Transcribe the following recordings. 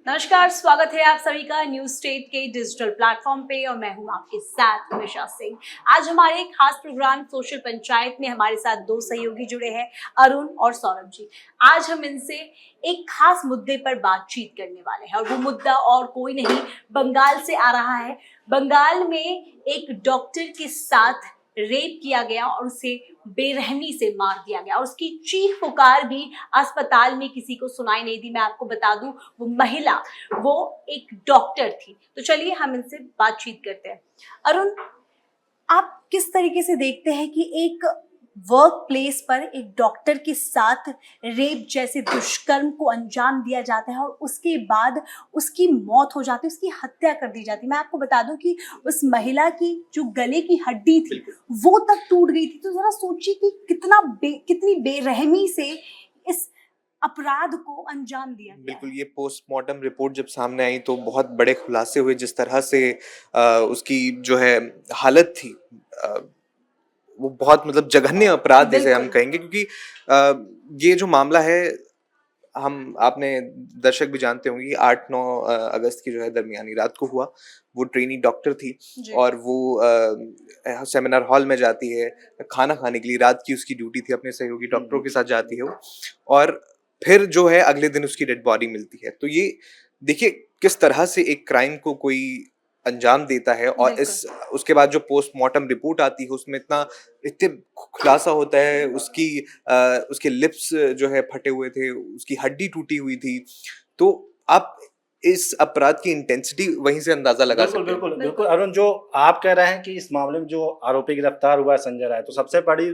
नमस्कार, स्वागत है आप सभी का न्यूज स्टेट के डिजिटल प्लेटफॉर्म पे और मैं हूं आपके साथ निशा सिंह। आज हमारे खास प्रोग्राम सोशल पंचायत में हमारे साथ दो सहयोगी जुड़े हैं, अरुण और सौरभ जी। आज हम इनसे एक खास मुद्दे पर बातचीत करने वाले हैं और वो मुद्दा और कोई नहीं, बंगाल से आ रहा है। बंगाल में एक डॉक्टर के साथ रेप किया गया और उसे बेरहमी से मार दिया गया और उसकी चीख पुकार भी अस्पताल में किसी को सुनाई नहीं दी। मैं आपको बता दूं, वो महिला, वो एक डॉक्टर थी। तो चलिए हम इनसे बातचीत करते हैं। अरुण, आप किस तरीके से देखते हैं कि एक वर्क प्लेस पर एक डॉक्टर के साथ रेप जैसे दुष्कर्म को अंजाम दिया जाता है और उसके बाद उसकी मौत हो जाती है, उसकी हत्या कर दी जाती है। मैं आपको बता दूं कि उस महिला की जो गले की हड्डी थी वो तक टूट गई थी। तो जरा सोचिए कि कितनी बेरहमी से इस अपराध को अंजाम दिया गया। बिल्कुल, ये पोस्टमार्टम रिपोर्ट जब सामने आई तो बहुत बड़े खुलासे हुए। जिस तरह से उसकी जो है हालत थी, वो बहुत मतलब जघन्य अपराध जिसे हम कहेंगे, क्योंकि ये जो मामला है, हम आपने दर्शक भी जानते होंगे, 8-9 अगस्त की जो है दरमियानी रात को हुआ। वो ट्रेनी डॉक्टर थी और वो सेमिनार हॉल में जाती है खाना खाने के लिए। रात की उसकी ड्यूटी थी, अपने सहयोगी डॉक्टरों के साथ जाती है वो, और फिर जो है अगले दिन उसकी डेड बॉडी मिलती है। तो ये देखिए किस तरह से एक क्राइम को कोई अंजाम देता है। और उसके बाद जो पोस्टमार्टम रिपोर्ट आती है उसमें इतने खुलासा होता है। उसके लिप्स जो है फटे हुए थे, उसकी हड्डी टूटी हुई थी। तो आप इस अपराध की इंटेंसिटी वहीं से अंदाजा लगा सकते हैं। बिल्कुल बिल्कुल अरुण, जो आप कह रहे हैं कि इस मामले में जो आरोपी गिरफ्तार हुआ है संजय राय, तो सबसे बड़ी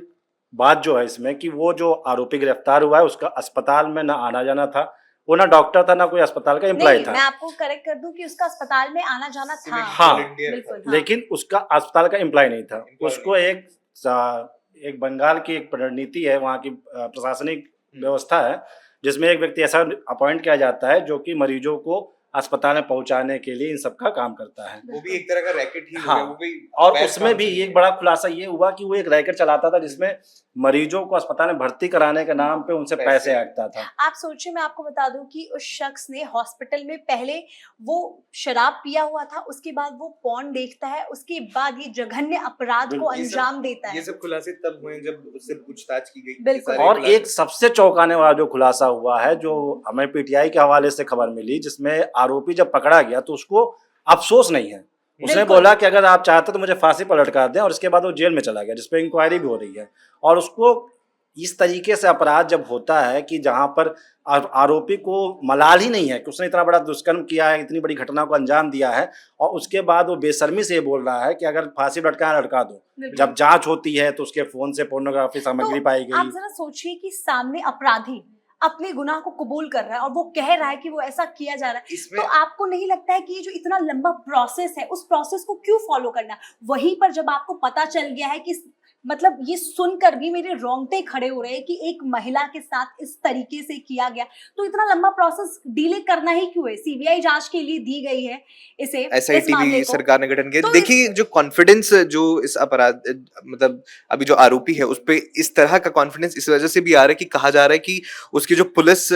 बात जो है इसमें कि वो जो आरोपी गिरफ्तार हुआ है उसका अस्पताल में ना आना जाना था। वो ना डॉक्टर था ना कोई अस्पताल का एम्प्लॉय था। मैं आपको करेक्ट कर दूं कि उसका अस्पताल में आना जाना था। हाँ, बिल्कुल, हाँ। लेकिन उसका अस्पताल का एम्प्लॉय नहीं था। उसको एक बंगाल की एक रणनीति है, वहाँ की प्रशासनिक व्यवस्था है जिसमें एक व्यक्ति ऐसा अपॉइंट किया जाता है जो कि मरीजों को अस्पताल में पहुंचाने के लिए इन सब का काम करता है। वो भी एक तरह का रैकेट ही हाँ, वो भी। और उसमें भी एक बड़ा खुलासा ये हुआ कि वो एक रैकेट चलाता था जिसमें मरीजों को अस्पताल में भर्ती कराने के नाम पे उनसे पैसे हटता था। आप सोचिए, मैं आपको बता दूं कि उस शख्स ने हॉस्पिटल में पहले वो शराब पिया हुआ था, उसके बाद वो पॉर्न देखता है, उसके बाद ये जघन्य अपराध को अंजाम देता है। ये सब खुलासे तब हुए जब उससे पूछताछ की गई। बिल्कुल। और एक सबसे चौंकाने वाला जो खुलासा हुआ है, जो हमें पीटीआई के हवाले से खबर मिली, जिसमें आरोपी जब पकड़ा गया तो उसको अफसोस नहीं है। उसने बोला कि अगर आप चाहते तो मुझे फांसी पर लटका दें, और इसके बाद वो जेल में चला गया, जिसपे इंक्वायरी भी हो रही है। और उसको इस तरीके से अपराध जब होता है कि जहां पर आरोपी को मलाल ही नहीं है कि उसने इतना बड़ा दुष्कर्म किया है, इतनी बड़ी घटना को अंजाम दिया है, और उसके बाद वो बेशर्मी से बोल रहा है कि अगर फांसी लटका लटका दो। जब जांच होती है तो उसके फोन से पोर्नोग्राफी सामग्री पाई गई। आप जरा सोचिए कि सामने अपराधी अपने गुनाह को कबूल कर रहा है और वो कह रहा है कि वो ऐसा किया जा रहा है, तो आपको नहीं लगता है कि ये जो इतना लंबा प्रोसेस है, उस प्रोसेस को क्यों फॉलो करना? वहीं पर जब आपको पता चल गया है कि मतलब ये सुनकर भी मेरे रोंगटे खड़े हो रहे हैं कि एक महिला के साथ इस तरीके से किया गया, तो इतना लंबा प्रोसेस डिले करना ही क्यों है? सीबीआई जांच के लिए दी गई है इसे, एसआईटी भी सरकार ने गठन किया। देखिए जो कॉन्फिडेंस जो इस अपराध मतलब अभी जो आरोपी है उस पे इस तरह का कॉन्फिडेंस इस वजह से भी आ रहा है कि कहा जा रहा है कि उसकी जो पुलिस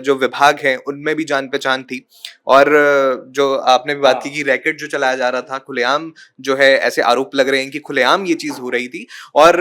जो विभाग है उनमें भी जान पहचान थी। और जो आपने भी बात की कि रैकेट जो चलाया जा रहा था, खुलेआम जो है ऐसे आरोप लग रहे हैं कि खुलेआम ये चीज हो रही थी। और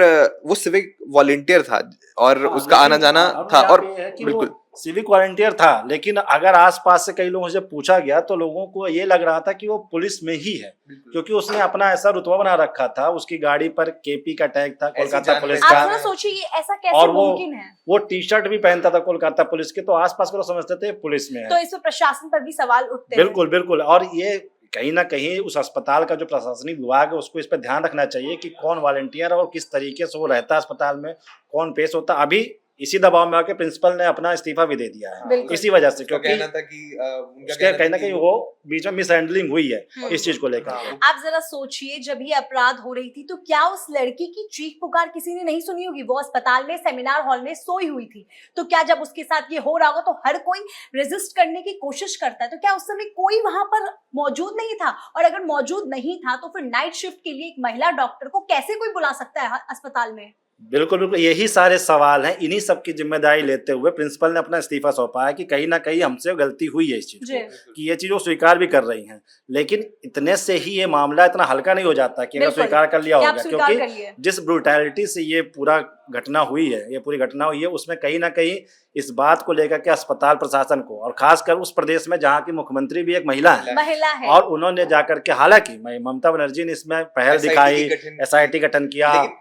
वो सिविक वॉलंटियर था और उसका आना जाना था। और बिल्कुल सिविक वॉलंटियर था, लेकिन अगर आसपास से कई लोगों से पूछा गया तो लोगों को ये लग रहा था कि वो पुलिस में ही है, क्योंकि उसने अपना ऐसा रुतबा बना रखा था। उसकी गाड़ी पर केपी का टैग था, कोलकाता पुलिस का। आप सोचिए ऐसा कैसे मुमकिन है? वो टी शर्ट भी पहनता था कोलकाता पुलिस के, तो आसपास के लोग समझते थे पुलिस में है। तो इस पर प्रशासन पर भी सवाल उठते हैं। बिल्कुल बिल्कुल। और ये कहीं ना कहीं उस अस्पताल का जो प्रशासनिक विभाग है उसको इस पर ध्यान रखना चाहिए कि कौन वॉलंटियर और किस तरीके से वो रहता है अस्पताल में, कौन पेश होता। अभी इसी दबाव में आके प्रिंसिपल ने अपना इस्तीफा भी दे दिया है इसी वजह से, क्योंकि कहना था कि उसके कहीं ना कहीं वो बीच में मिसहैंडलिंग हुई है इस चीज को लेकर। आप जरा सोचिए, जब ये अपराध हो रही थी तो क्या उस लड़की की चीख पुकार किसी ने नहीं सुनी होगी? वो अस्पताल में सेमिनार हॉल में सोई हुई थी, तो क्या जब उसके साथ ये हो रहा होगा तो हर कोई रेजिस्ट करने की कोशिश करता है, तो क्या उस समय कोई वहां पर मौजूद नहीं था? और अगर मौजूद नहीं था तो फिर नाइट शिफ्ट के लिए एक महिला डॉक्टर को कैसे कोई बुला सकता है अस्पताल में? बिल्कुल बिल्कुल, यही सारे सवाल हैं। इन्हीं सब की जिम्मेदारी लेते हुए प्रिंसिपल ने अपना इस्तीफा सौंपा है कि कहीं ना कहीं हमसे गलती हुई है इस चीज जी को, कि ये चीज वो स्वीकार भी कर रही हैं। लेकिन इतने से ही ये मामला इतना हल्का नहीं हो जाता कि अगर बिल्कुल स्वीकार कर लिया कि हो आप गया, स्वीकार कर क्योंकि लिए। जिस ब्रुटैलिटी से ये पूरा घटना हुई है, ये पूरी घटना हुई है, उसमें कहीं ना कहीं इस बात को लेकर के अस्पताल प्रशासन को, और खासकर उस प्रदेश में जहाँ की मुख्यमंत्री भी एक महिला है, महिला है। और उन्होंने जाकर के, हालांकि ममता बनर्जी ने इसमें पहल SIT दिखाई, की गठन SIT गठन किया, लेकिन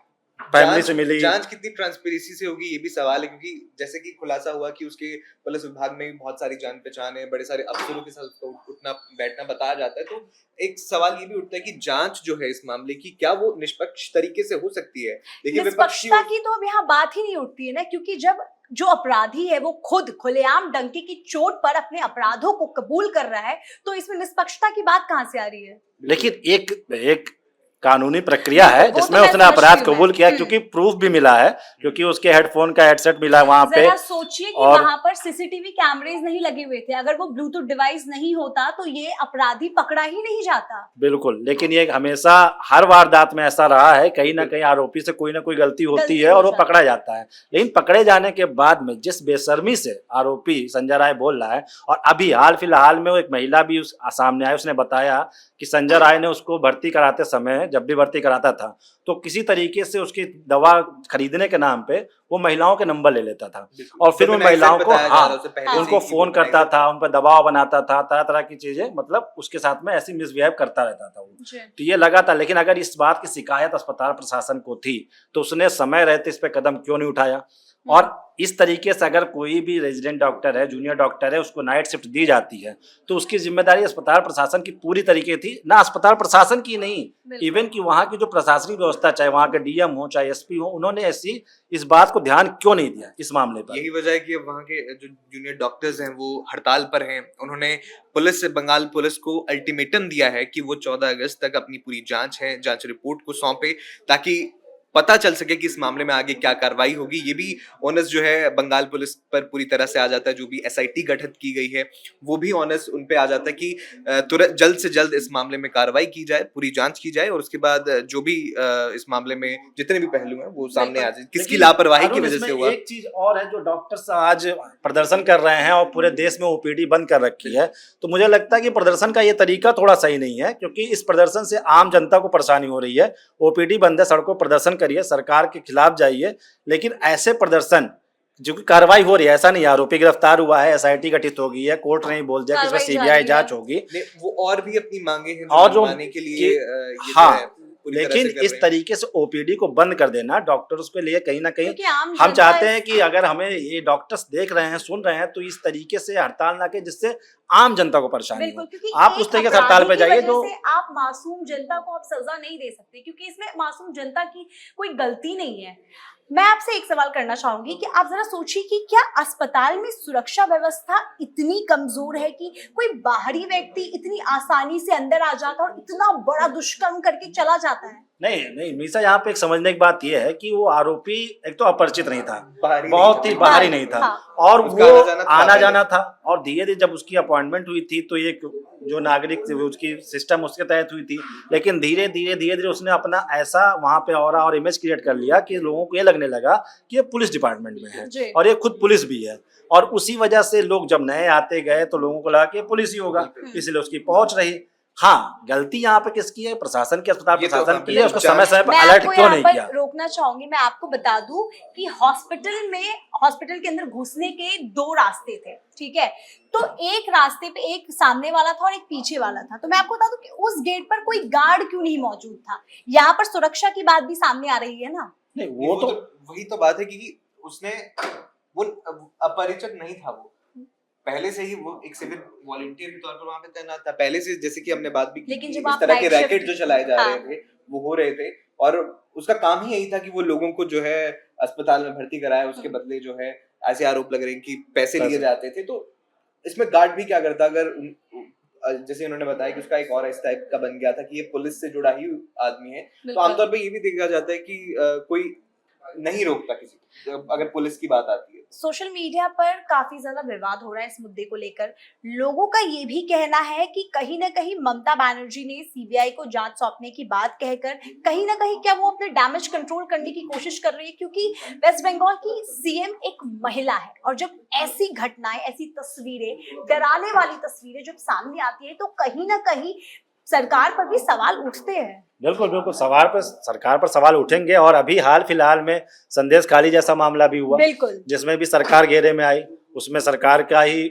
फैमिली से मिली। जांच कितनी ट्रांसपेरेंसी से होगी ये भी सवाल है, क्योंकि जैसे कि खुलासा हुआ कि उसके पुलिस विभाग में भी बहुत सारी जान पहचान है, बड़े सारे अफसरों के साथ उसका उठना बैठना बताया जाता है। तो एक सवाल ये भी उठता है कि जांच जो है इस मामले की, क्या वो निष्पक्ष तरीके से हो सकती है? देखिए निष्पक्षता की तो अब यहाँ बात ही नहीं उठती है ना, क्योंकि जब जो अपराधी है वो खुद खुलेआम डंके की चोट पर अपने अपराधों को कबूल कर रहा है, तो इसमें निष्पक्षता की बात कहाँ से आ रही है? लेकिन एक कानूनी प्रक्रिया है वो तो जिसमें मैं उसने समझती अपराध हूँ कबूल किया, क्योंकि प्रूफ भी मिला है, क्योंकि उसके हेडफोन का हेडसेट मिला वहां पे। जरा सोचिए कि और वहां पर सीसीटीवी कैमरेज नहीं लगे हुए थे, अगर वो ब्लूटूथ डिवाइस नहीं होता तो ये अपराधी पकड़ा ही नहीं जाता। बिल्कुल, लेकिन ये हमेशा हर वारदात में ऐसा रहा है, कहीं ना कहीं आरोपी से कोई ना कोई गलती होती गलती है हो और वो जाती है। पकड़ा जाता है। लेकिन पकड़े जाने के बाद में जिस बेशर्मी से आरोपी संजय राय बोल रहा है, और अभी हाल फिलहाल में वो एक महिला भी उस सामने आई, उसने बताया कि संजय राय ने उसको भर्ती कराते समय, जब भी भर्ती कराता था, तो किसी तरीके से उसकी दवा खरीदने के नाम पे वो महिलाओं के नंबर ले लेता था, और फिर उन महिलाओं को, उनको फोन करता था, उन पर दबाव बनाता था, तरह तरह की चीजें, मतलब उसके साथ में ऐसी मिसबिहेव करता रहता था वो। तो ये लगा था, लेकिन अगर इस बात की शिकायत अस्पताल प्रशासन को थी तो उसने समय रहते इस पे कदम क्यों नहीं उठाया? और इस तरीके से अगर कोई भी रेजिडेंट डॉक्टर है, जूनियर डॉक्टर है, उसको नाइट शिफ्ट दी जाती है, तो उसकी जिम्मेदारी अस्पताल प्रशासन की पूरी तरीके थी ना, अस्पताल प्रशासन की नहीं, इवन कि वहाँ की जो प्रशासनिक व्यवस्था, चाहे वहाँ के डीएम हो चाहे एसपी हो, उन्होंने ऐसी इस बात को ध्यान क्यों नहीं दिया इस मामले पर? यही वजह है कि अब वहाँ के जो जूनियर डॉक्टर्स हैं वो हड़ताल पर हैं। उन्होंने पुलिस से, बंगाल पुलिस को अल्टीमेटम दिया है कि वो 14 अगस्त तक अपनी पूरी जांच रिपोर्ट को सौंपे, ताकि पता चल सके कि इस मामले में आगे क्या कार्रवाई होगी। ये भी ओनस जो है बंगाल पुलिस पर पूरी तरह से आ जाता है। जो भी SIT गठित की गई है वो भी ओनस उन पे आ जाता है कि तुरंत जल्द से जल्द इस मामले में कार्रवाई की जाए, पूरी जांच की जाए, और उसके बाद जो भी इस मामले में जितने भी पहलू हैं वो सामने आ जाए, किसकी लापरवाही की वजह से हुआ। एक चीज और है, जो डॉक्टर्स आज प्रदर्शन कर रहे हैं और पूरे देश में OPD बंद कर रखी है, तो मुझे लगता है कि प्रदर्शन का ये तरीका थोड़ा सही नहीं है, क्योंकि इस प्रदर्शन से आम जनता को परेशानी हो रही है। OPD बंद है, सड़कों प्रदर्शन करिए, सरकार के खिलाफ जाइए, लेकिन ऐसे प्रदर्शन जो कि कार्रवाई हो रही है, ऐसा नहीं आरोपी गिरफ्तार हुआ है, SIT गठित हो गई है, कोर्ट नहीं बोल दिया कि इसमें CBI जांच होगी, वो और भी अपनी मांगे हैं और जो मनवाने के लिए ये हाँ, जो है पूरी तरह लेकिन से कर इस रहे हैं। तरीके से OPD को बंद कर देना डॉक्टर्स के लिए कहीं ना कहीं, क्योंकि आम हम जनता चाहते हैं कि अगर हमें ये डॉक्टर्स देख रहे हैं, सुन रहे हैं, तो इस तरीके से हड़ताल ना करें जिससे आम जनता को परेशानी बिल्कुल, हो। क्योंकि आप एक उस तरीके से हड़ताल पे अपराधी की जाइए वजह तो से आप मासूम जनता को आप सजा नहीं दे सकते, क्योंकि इसमें मासूम जनता की कोई गलती नहीं है। मैं आपसे एक सवाल करना चाहूंगी कि आप जरा सोचिए कि क्या अस्पताल में सुरक्षा व्यवस्था इतनी कमजोर है कि कोई बाहरी व्यक्ति इतनी आसानी से अंदर आ जाता है और इतना बड़ा दुष्कर्म करके चला जाता है? नहीं नहीं मीसा, यहाँ पे एक समझने की बात यह है कि वो आरोपी एक तो अपरिचित नहीं था, बाहरी बहुत नहीं ही था, बाहरी नहीं था, हाँ। और उसका वो आना-जाना था आना पहले। जाना था, और धीरे धीरे जब उसकी अपॉइंटमेंट हुई थी तो एक जो नागरिक थी, उसकी सिस्टम उसके तहत हुई थी, लेकिन धीरे धीरे उसने अपना ऐसा वहां पे ऑरा और इमेज क्रिएट कर लिया कि लोगों को ये लगने लगा कि ये पुलिस डिपार्टमेंट में जी। है, और ये खुद पुलिस भी है, और उसी वजह से लोग जब नए आते गए तो लोगों को लगा कि ये पुलिस ही होगा, इसलिए उसकी पहुंच रही। हाँ, गलती यहाँ पे किसकी है? प्रशासन की, अस्पताल ये तो प्रशासन हाँ, की है, उसको बिल्कुल। समय समय पर मैं अलर्ट आपको क्यों यहाँ नहीं पर किया? रोकना चाहूंगी। मैं आपको बता दूं कि हॉस्पिटल के अंदर घुसने के 2 रास्ते थे, ठीक है? तो एक रास्ते पे एक सामने वाला था और एक पीछे वाला था। तो मैं आपको बता दूं कि उस गेट पर कोई गार्ड क्यों नहीं मौजूद था? यहाँ पर सुरक्षा की बात भी सामने आ रही है ना। नहीं, वो तो वही तो बात है कि उसने वो अपरिचित नहीं था, वो पहले से ही वो एक सिविल वॉलंटियर के तौर पर वहां पे तैनात था पहले से, जैसे कि हमने बात भी की लेकिन थी, जब इस आप तरह के नाइट रैकेट शिफ्ट, जो चलाए जा हाँ, रहे थे वो हो रहे थे, और उसका काम ही यही था कि वो लोगों को जो है अस्पताल में भर्ती कराए, उसके बदले जो है ऐसे आरोप लग रहे हैं कि पैसे लिए जाते थे। तो इसमें गार्ड भी क्या करता? अगर जैसे उन्होंने बताया कि उसका एक और इस टाइप का बन गया था कि ये पुलिस से जुड़ा ही आदमी है, तो आमतौर पर ये भी देखा जाता है कि कोई नहीं रोकता किसी को अगर पुलिस की बात आती है। सोशल मीडिया पर काफी ज्यादा विवाद हो रहा है इस मुद्दे को लेकर। लोगों का ये भी कहना है कि कहीं ना कहीं ममता बनर्जी ने सीबीआई को जांच सौंपने की बात कहकर कहीं ना कहीं क्या वो अपने डैमेज कंट्रोल करने की कोशिश कर रही है, क्योंकि वेस्ट बंगाल की सीएम एक महिला है और जब ऐसी घटनाएं, ऐसी तस्वीरें, डराने वाली तस्वीरें जब सामने आती है तो कहीं ना कहीं सरकार पर भी सवाल उठते हैं। बिल्कुल बिल्कुल, सरकार पर सवाल उठेंगे। और अभी हाल फिलहाल में संदेश खाली जैसा मामला भी हुआ, बिल्कुल, जिसमें भी सरकार घेरे में आई। उसमें सरकार का ही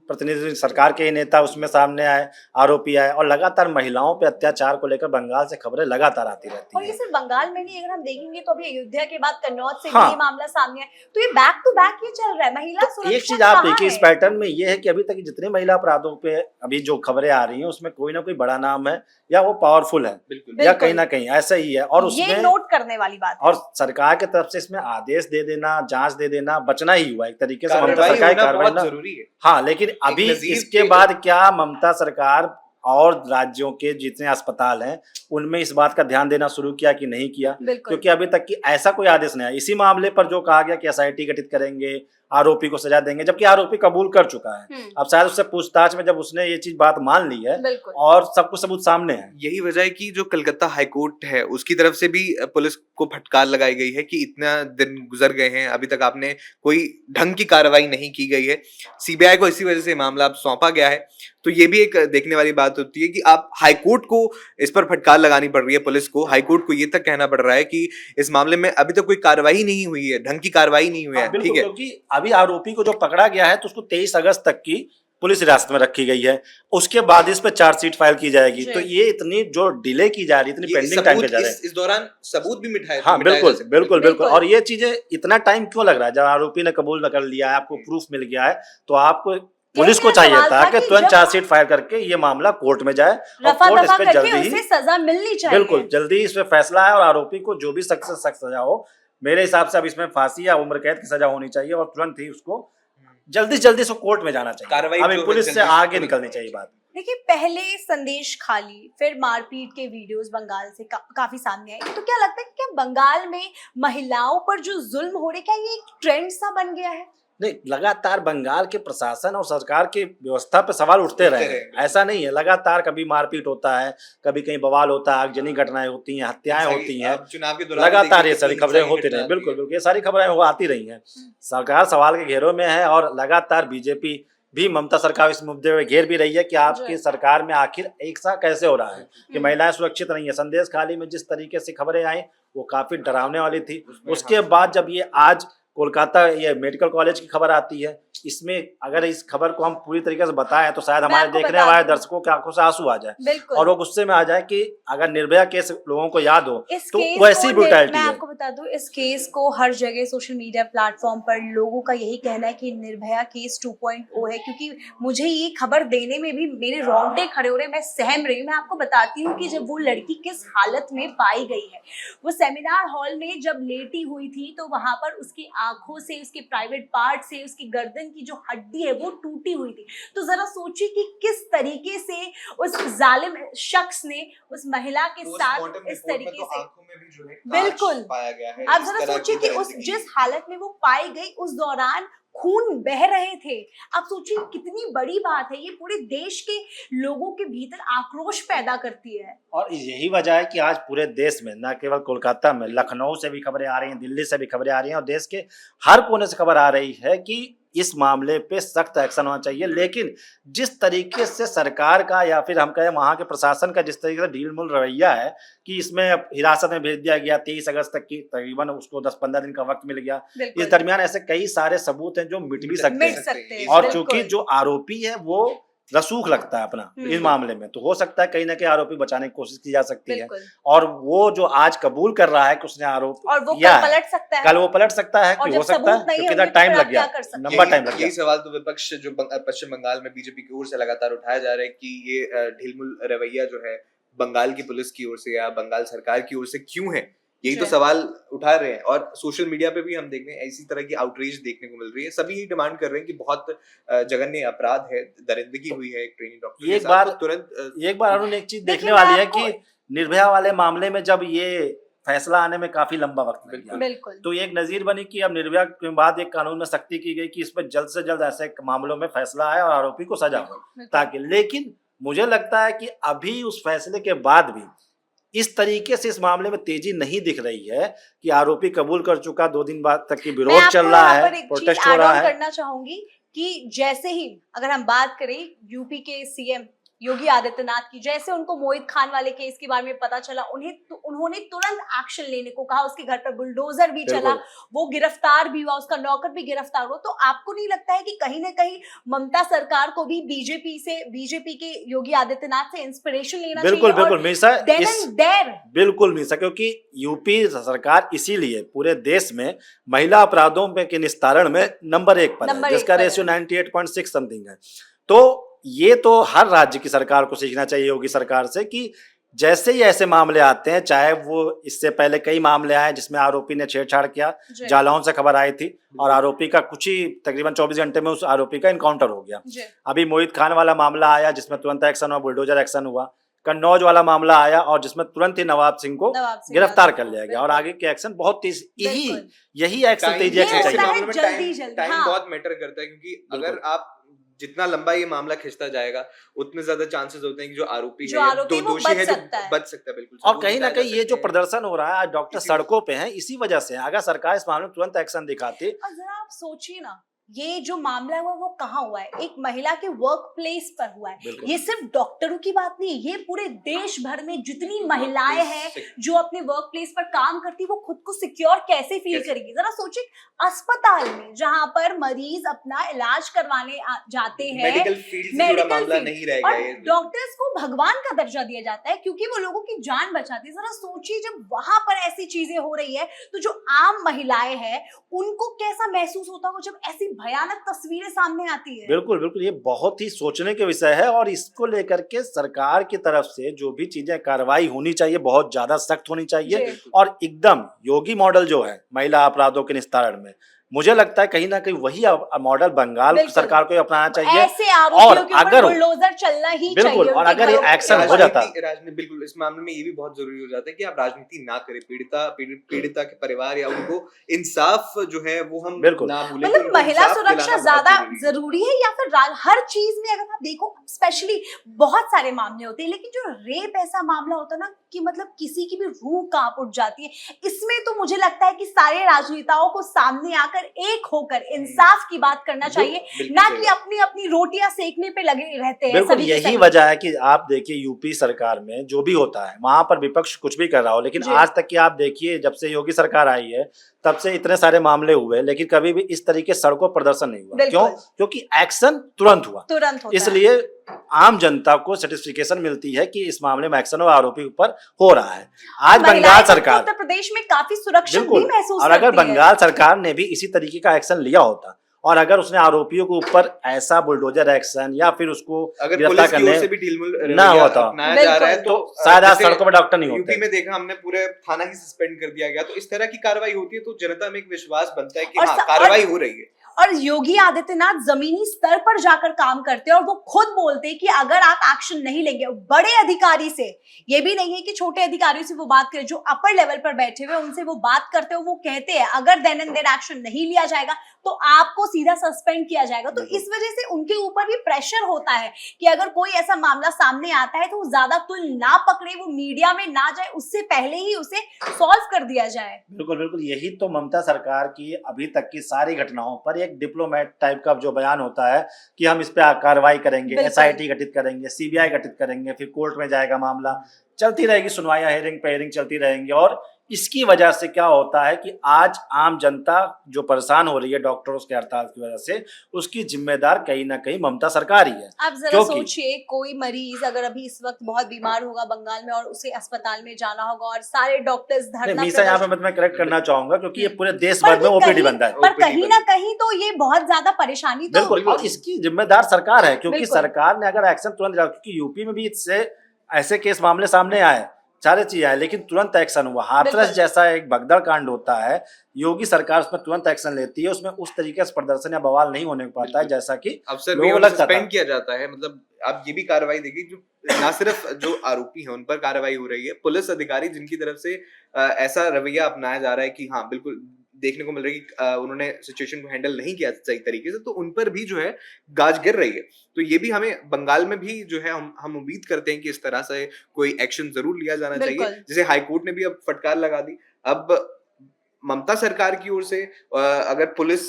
प्रतिनिधि, सरकार के ही नेता उसमें सामने आए, आरोपी आए, और लगातार महिलाओं पे अत्याचार को लेकर बंगाल से खबरें लगातार आती रहती और ये हैं। सिर्फ बंगाल में नहीं, अगर हम देखेंगे तो अभी अयोध्या के बाद कन्नौज से हाँ। भी ये मामला सामने है, तो ये बैक टू बैक ये चल रहा है। महिला तो सुरक्षा एक चीज आप कहाँ देखिए इस है? पैटर्न में, ये है कि अभी तक जितने महिला अपराधों पे अभी जो खबरें आ रही हैं उसमें कोई ना कोई बड़ा नाम है, या वो पावरफुल है, बिल्कुल या कहीं ना कहीं ऐसा ही है। और ये उसमें नोट करने वाली बात है। और सरकार की तरफ से इसमें आदेश दे देना, जांच दे देना, बचना ही हुआ एक तरीके से। ममता कार्रवाई सरकार की होना कार्रवाई बहुत ना, जरूरी है। हाँ, लेकिन अभी नजीर इसके पे- बाद क्या ममता सरकार और राज्यों के जितने अस्पताल हैं उनमें इस बात का ध्यान देना शुरू किया कि नहीं किया? बिल्कुल, क्योंकि अभी तक की ऐसा कोई आदेश नहीं आया। इसी मामले पर जो कहा गया कि एसआईटी गठित करेंगे, आरोपी को सजा देंगे, जबकि आरोपी कबूल कर चुका है। अब शायद उससे पूछताछ में जब उसने ये चीज बात मान ली है बिल्कुल, और सब कुछ सबूत सामने है। यही वजह है कि जो कलकत्ता हाईकोर्ट है उसकी तरफ से भी पुलिस को फटकार लगाई गई है कि इतना दिन गुजर गए हैं, अभी तक आपने कोई ढंग की कार्रवाई नहीं की गई है। सीबीआई को इसी वजह से मामला अब सौंपा गया है। तो ये भी एक देखने वाली बात होती है कि आप हाईकोर्ट को इस पर फटकार लगानी पड़ रही है, पुलिस को, हाईकोर्ट को ये तक कहना पड़ रहा है कि इस मामले में अभी तक कोई कार्रवाई नहीं हुई है, ढंग की कार्रवाई नहीं हुई है। बिल्कुल, ठीक है, क्योंकि अभी आरोपी को जो पकड़ा गया है तो उसको 23 अगस्त तक की पुलिस हिरासत में रखी गई है। उसके बाद इस पे चार्जशीट फाइल की जाएगी। तो ये इतनी जो डिले की जा रही है, इतनी ये पेंडिंग टाइम पे सबूत जा रहे हैं। इस दौरान सबूत भी मिटाए हाँ मिटाए जा बिल्कुल सकते हैं। बिल्कुल बिल्कुल। बिल्कुल। और ये चीजें इतना टाइम क्यों लग रहा है? जब आरोपी ने कबूल कर लिया है, आपको प्रूफ मिल गया है, तो आपको पुलिस को मेरा चाहिए सवाल था था कि कि तुरंत जब चार्जशीट फाइल करके ये मामला कोर्ट में जाए और रफा कोर्ट इस दफा पे करके जल्दी ही, उसे सजा मिलनी चाहिए। बिल्कुल जल्दी इस पे फैसला है और आरोपी को जो भी सख्त से सख्त सजा हो, मेरे हिसाब से अब इसमें फांसी या उम्र कैद की सजा होनी चाहिए और तुरंत ही उसको जल्दी से जल्दी कोर्ट में जाना कार्रवाई चाहिए। अभी जो पुलिस से जल्दी आगे होनी निकलनी चाहिए। चाहिए बात। देखिए, पहले संदेश खाली, फिर मारपीट के वीडियोस बंगाल से काफी सामने आए। तो क्या लगता है कि क्या बंगाल में महिलाओं पर जो जुल्म हो रहे, क्या ये एक ट्रेंड सा बन गया है? नहीं, लगातार बंगाल के प्रशासन और सरकार की व्यवस्था पे सवाल उठते रहे हैं। ऐसा नहीं है, लगातार कभी मारपीट होता है, कभी कहीं बवाल होता है, आगजनी घटनाएं होती हैं, हत्याएं होती हैं, चुनाव के दौरान लगातार ये देखिए सारी कितनी खबरें हिंसा की होती घटना रही। आती बिल्कुल है। बिल्कुल, ये सारी खबरें वो आती रही हैं। सरकार सवाल के घेरों में है और लगातार बीजेपी भी ममता सरकार इस मुद्दे में घेर भी रही है कि आपकी सरकार में आखिर एक सा कैसे हो रहा है कि महिलाएं सुरक्षित नहीं है। संदेश खाली में जिस तरीके से खबरें आई वो काफी डरावने वाली थी। उसके बाद जब ये आज कोलकाता ये मेडिकल कॉलेज की खबर आती है, इसमें अगर इस खबर को हम पूरी तरीके से बताएं तो शायद हमारे आपको देखने बता वाले दूं। दर्शकों की आंखों से आंसू आ जाए बिल्कुल। और वो गुस्से में आ जाए कि अगर निर्भया केस लोगों को याद हो इस तो केस वैसी को ब्रुटैलिटी मैं है। आपको बता दूं, इस केस को हर जगह सोशल मीडिया प्लेटफॉर्म पर लोगों का यही कहना है कि निर्भया केस 2.0 है, क्योंकि मुझे ये खबर देने में भी मेरे रोंगटे खड़े हो रहे हैं, मैं सहम रही हूँ। मैं आपको बताती हूँ कि जब वो लड़की किस हालत में पाई गई है। वो सेमिनार हॉल में जब लेटी हुई थी तो वहां पर उसकी आंखों से, उसके प्राइवेट पार्ट से, उसकी गर्दन की जो हड्डी है वो टूटी हुई थी। तो जरा सोचिए कि किस तरीके से उस जालिम शख्स ने उस महिला के साथ इस तरीके से, आंखों में भी जो है बिल्कुल पाया गया है। आप इस जरा तरह सोचिए की कि उस दरिंदगी। जिस हालत में वो पाई गई उस दौरान खून बह रहे थे। आप सोचिए कितनी बड़ी बात है, ये पूरे देश के लोगों के भीतर आक्रोश पैदा करती है। और यही वजह है कि आज पूरे देश में, न केवल कोलकाता में, लखनऊ से भी खबरें आ रही हैं, दिल्ली से भी खबरें आ रही हैं और देश के हर कोने से खबर आ रही है कि इस मामले पे सख्त एक्शन होना चाहिए। लेकिन जिस तरीके से सरकार का या फिर हम कहें वहां के प्रशासन का जिस तरीके से ढीलमुल रवैया है कि इसमें हिरासत में भेज दिया गया 23 अगस्त तक की, तकरीबन उसको 10-15 दिन का वक्त मिल गया। इस दरमियान ऐसे कई सारे सबूत हैं जो मिट भी सकते हैं और चूंकि जो आरोपी है वो रसूख लगता है अपना इस मामले में, तो हो सकता है कहीं ना कहीं आरोपी बचाने की कोशिश की जा सकती है। और वो जो आज कबूल कर रहा है कि उसने आरोप और वो किया कल पलट सकता है, कल वो पलट सकता है, कि हो सकता है कि कितना टाइम लग गया, लंबा टाइम लग यही गया। सवाल तो विपक्ष जो पश्चिम बंगाल में बीजेपी की ओर से लगातार उठाया जा रहा है कि ये ढीलमुल रवैया जो है बंगाल की पुलिस की ओर से या बंगाल सरकार की ओर से क्यों है, यही तो सवाल उठा रहे हैं। और सोशल मीडिया पे भी हम देख रहे हैं ऐसी तरह की आउटरीच देखने को मिल रही है। सभी ये डिमांड कर रहे हैं कि बहुत जघन्य अपराध है, दरिंदगी हुई है एक ट्रेनिंग डॉक्टर के साथ, तो तुरंत एक बार अरुण एक चीज देखने वाली है कि निर्भया वाले मामले में जब ये फैसला आने में काफी लंबा वक्त लग गया। बिल्कुल। तो ये एक नजीर बनी कि अब निर्भया के बाद एक कानून में सख्ती की गई कि इस पर जल्द से जल्द ऐसे मामलों में फैसला आए और आरोपी को सजा हो, ताकि, लेकिन मुझे लगता है कि अभी उस फैसले के बाद भी इस तरीके से इस मामले में तेजी नहीं दिख रही है कि आरोपी कबूल कर चुका, 2 दिन बाद तक की विरोध चल रहा है, प्रोटेस्ट हो रहा है। करना चाहूंगी कि जैसे ही अगर हम बात करें यूपी के सीएम योगी आदित्यनाथ की, जैसे उनको मोहित खान वाले केस के बारे में पता चला, उन्होंने तुरंत एक्शन लेने को कहा, उसके घर पर बुलडोजर भी चला, वो गिरफ्तार भी हुआ, उसका नौकर भी गिरफ्तार हुआ। तो आपको नहीं लगता है कि कहीं ना कहीं ममता सरकार को भी बीजेपी के योगी आदित्यनाथ से इंस्पिरेशन लेना बिल्कुल चाहिए? बिल्कुल मीसा, बिल्कुल मीसा, क्योंकि यूपी सरकार इसीलिए पूरे देश में महिला अपराधों के निस्तारण में नंबर 1 पर है, जिसका रेशियो 98.6 समथिंग है। तो ये तो हर राज्य की सरकार को सीखना चाहिए योगी सरकार से कि जैसे ही ऐसे मामले आते हैं, चाहे वो इससे पहले कई मामले आए जिसमें आरोपी ने छेड़छाड़ किया, जालौन से खबर आई थी और आरोपी का कुछ ही तकरीबन 24 घंटे में उस आरोपी का इनकाउंटर हो गया। अभी मोहित खान वाला मामला आया जिसमें तुरंत एक्शन हुआ, बुलडोजर एक्शन हुआ। कन्नौज वाला मामला आया और जिसमें तुरंत ही नवाब सिंह को गिरफ्तार कर लिया गया और आगे के एक्शन बहुत तेज, यही एक्शन तेजी एक्शन चाहिए। टाइम बहुत मैटर करता है, क्योंकि अगर आप जितना लंबा ये मामला खिंचता जाएगा उतने ज्यादा चांसेस होते हैं कि जो आरोपी है, दोषी है, जो बच सकता है। बिल्कुल। और कहीं ना कहीं ये जो प्रदर्शन हो रहा है, डॉक्टर सड़कों पे हैं, इसी वजह से। अगर सरकार इस मामले में तुरंत एक्शन दिखाती। और जरा आप सोचिए ना, ये जो मामला हुआ वो कहाँ हुआ है? एक महिला के वर्क प्लेस पर हुआ है। ये सिर्फ डॉक्टरों की बात नहीं है, ये पूरे देश भर में जितनी महिलाएं हैं जो अपने वर्क प्लेस पर काम करती, वो खुद को सिक्योर कैसे फील करेगी? जरा सोचिए, अस्पताल में जहां पर मरीज अपना इलाज करवाने जाते हैं, मेडिकल फील्ड नहीं रह गया है, डॉक्टर्स को भगवान का दर्जा दिया जाता है क्योंकि वो लोगों की जान बचाते हैं। जरा सोचिए, जब वहां पर ऐसी चीजें हो रही है तो जो आम महिलाएं हैं उनको कैसा महसूस होता होगा जब ऐसी भयानक तस्वीरें सामने आती है? बिल्कुल बिल्कुल, ये बहुत ही सोचने के विषय है और इसको लेकर के सरकार की तरफ से जो भी चीजें कार्रवाई होनी चाहिए बहुत ज्यादा सख्त होनी चाहिए और एकदम योगी मॉडल जो है महिला अपराधों के निस्तारण में, मुझे लगता है कहीं ना कहीं वही मॉडल बंगाल सरकार को अपनाना चाहिए। ऐसे और अगर बुलडोजर चलना ही बिल्कुल, और अगर ये एक्शन हो जाता है, बिल्कुल इस मामले में ये भी बहुत जरूरी हो जाता है कि आप राजनीति ना करें, पीड़िता के परिवार या उनको इंसाफ जो है वो हम ना भूलें। मतलब महिला सुरक्षा ज्यादा जरूरी है या फिर हर चीज में अगर आप देखो, स्पेशली बहुत सारे मामले होते हैं, लेकिन जो रेप ऐसा मामला होता है ना कि मतलब किसी की भी रूह कांप उठ जाती है, इसमें तो मुझे लगता है कि सारे राजनेताओं को सामने आकर एक होकर इंसाफ की बात करना चाहिए, ना कि अपनी अपनी रोटियां सेकने पे लगे रहते हैं। बिल्कुल, यही वजह है कि आप देखिए यूपी सरकार में जो भी होता है वहां पर विपक्ष कुछ भी कर रहा हो, लेकिन आज तक की आप देखिए जब से योगी सरकार आई है तब से इतने सारे मामले हुए लेकिन कभी भी इस तरीके सड़कों प्रदर्शन नहीं हुआ। क्यों? क्योंकि एक्शन तुरंत हुआ, इसलिए आम जनता को सेटिस्फिकेशन मिलती है कि इस मामले में एक्शन आरोपी ऊपर हो रहा है। आज बंगाल सरकार उत्तर प्रदेश में काफी सुरक्षित भी महसूस और अगर बंगाल सरकार ने भी इसी तरीके का एक्शन लिया होता और अगर उसने आरोपियों के ऊपर ऐसा बुलडोजर एक्शन या फिर उसको गिरफ्तार करने से भी ना होता जा रहा है तो शायद आज सड़कों पर डॉक्टर नहीं होते। यूपी में देखा हमने, पूरे थाना ही सस्पेंड कर दिया गया। तो इस तरह की कार्रवाई होती है तो जनता में एक विश्वास बनता है कि हाँ, कार्रवाई हो रही है। और योगी आदित्यनाथ जमीनी स्तर पर जाकर काम करते हैं और वो खुद बोलते हैं कि अगर आप एक्शन नहीं लेंगे, बड़े अधिकारी से, ये भी नहीं है कि छोटे अधिकारियों से वो बात करें, जो अपर लेवल पर बैठे हुए उनसे वो बात करते हो, वो कहते हैं अगर देन एंड देयर एक्शन नहीं लिया जाएगा तो आपको सीधा सस्पेंड किया जाएगा। तो इस वजह से उनके ऊपर भी प्रेशर होता है कि अगर कोई ऐसा मामला सामने आता है तो वो ज्यादा तुल ना पकड़े, वो मीडिया में ना जाए, उससे पहले ही उसे सॉल्व कर दिया जाए। बिल्कुल बिल्कुल, यही तो ममता सरकार की अभी तक की सारी घटनाओं पर एक डिप्लोमेट टाइप का जो बयान होता है कि हम इस पे कार्रवाई करेंगे, एसआईटी गठित करेंगे, सीबीआई गठित करेंगे, फिर कोर्ट में जाएगा मामला, चलती रहेगी सुनवाइयां, हेयरिंग पे हेयरिंग चलती रहेंगी। और इसकी वजह से क्या होता है कि आज आम जनता जो परेशान हो रही है डॉक्टरों के हड़ताल की वजह से, उसकी जिम्मेदार कहीं ना कहीं ममता सरकार ही है। आप जरा सोचिए, कोई मरीज अगर अभी इस वक्त बहुत बीमार होगा बंगाल में और उसे अस्पताल में जाना होगा और सारे डॉक्टर्स धरना, यहाँ पे मैं करेक्ट करना चाहूंगा क्योंकि ये पूरे देश भर में ओपीडी बनता है, पर कहीं ना कहीं तो ये बहुत ज्यादा परेशानी तो बिल्कुल, और इसकी जिम्मेदार सरकार है क्योंकि सरकार ने अगर एक्शन तुरंत, क्योंकि यूपी में भी इससे ऐसे केस मामले सामने आए, सारी चीजें आई, लेकिन तुरंत एक्शन हुआ। हाथरस बिल्कुल। जैसा एक भगदड़ कांड होता है, योगी सरकार उसमें तुरंत एक्शन लेती है, उसमें उस तरीके से प्रदर्शन या बवाल नहीं होने पाता है बिल्कुल। जैसा कि अफसर भी लोगों को उन्हें लगता था। सस्पेंड किया जाता है। मतलब आप ये भी कार्रवाई देखिए, जो ना सिर्फ जो आरोपी हैं उन पर कार्रवाई हो रही है, पुलिस अधिकारी जिनकी तरफ से ऐसा रवैया अपनाया जा रहा है कि हाँ बिल्कुल देखने को मिल रही है कि उन्होंने सिचुएशन को हैंडल नहीं किया सही तरीके से, तो उन पर भी जो है गाज गिर रही है। तो ये भी हमें बंगाल में भी जो है हम उम्मीद करते हैं कि इस तरह से कोई एक्शन जरूर लिया जाना चाहिए, बिल्कुल। जैसे हाईकोर्ट ने भी अब फटकार लगा दी। अब ममता सरकार की ओर से अगर पुलिस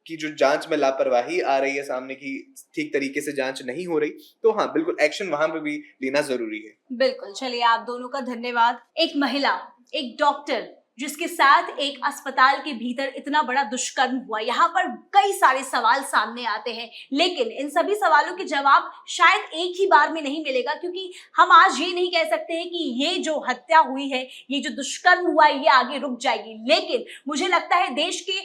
की जो जांच में लापरवाही आ रही है सामने की, ठीक तरीके से जांच नहीं हो रही, तो हाँ बिल्कुल एक्शन वहां पे भी लेना जरूरी है। बिल्कुल, चलिए आप दोनों का धन्यवाद। एक महिला, एक डॉक्टर जिसके साथ एक अस्पताल के भीतर इतना बड़ा दुष्कर्म हुआ, यहाँ पर कई सारे सवाल सामने आते हैं, लेकिन इन सभी सवालों के जवाब शायद एक ही बार में नहीं मिलेगा, क्योंकि हम आज ये नहीं कह सकते हैं कि ये जो हत्या हुई है, ये जो दुष्कर्म हुआ है, ये आगे रुक जाएगी। लेकिन मुझे लगता है देश के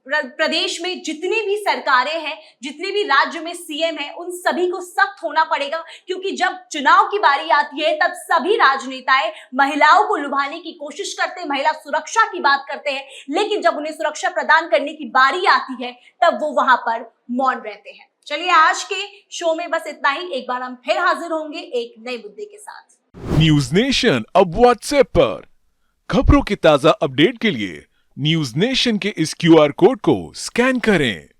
प्रदेश में जितनी भी सरकारें हैं, जितने भी राज्य में सीएम हैं, उन सभी को सख्त होना पड़ेगा, क्योंकि जब चुनाव की बारी आती है तब सभी राजनेताएं महिलाओं को लुभाने की कोशिश करते हैं, महिला सुरक्षा की बात करते हैं, लेकिन जब उन्हें सुरक्षा प्रदान करने की बारी आती है तब वो वहां पर मौन रहते हैं। चलिए आज के शो में बस इतना ही। एक बार हम फिर हाजिर होंगे एक नए मुद्दे के साथ। न्यूज नेशन अब व्हाट्सएप पर खबरों की ताजा अपडेट के लिए न्यूज नेशन के इस क्यूआर कोड को स्कैन करें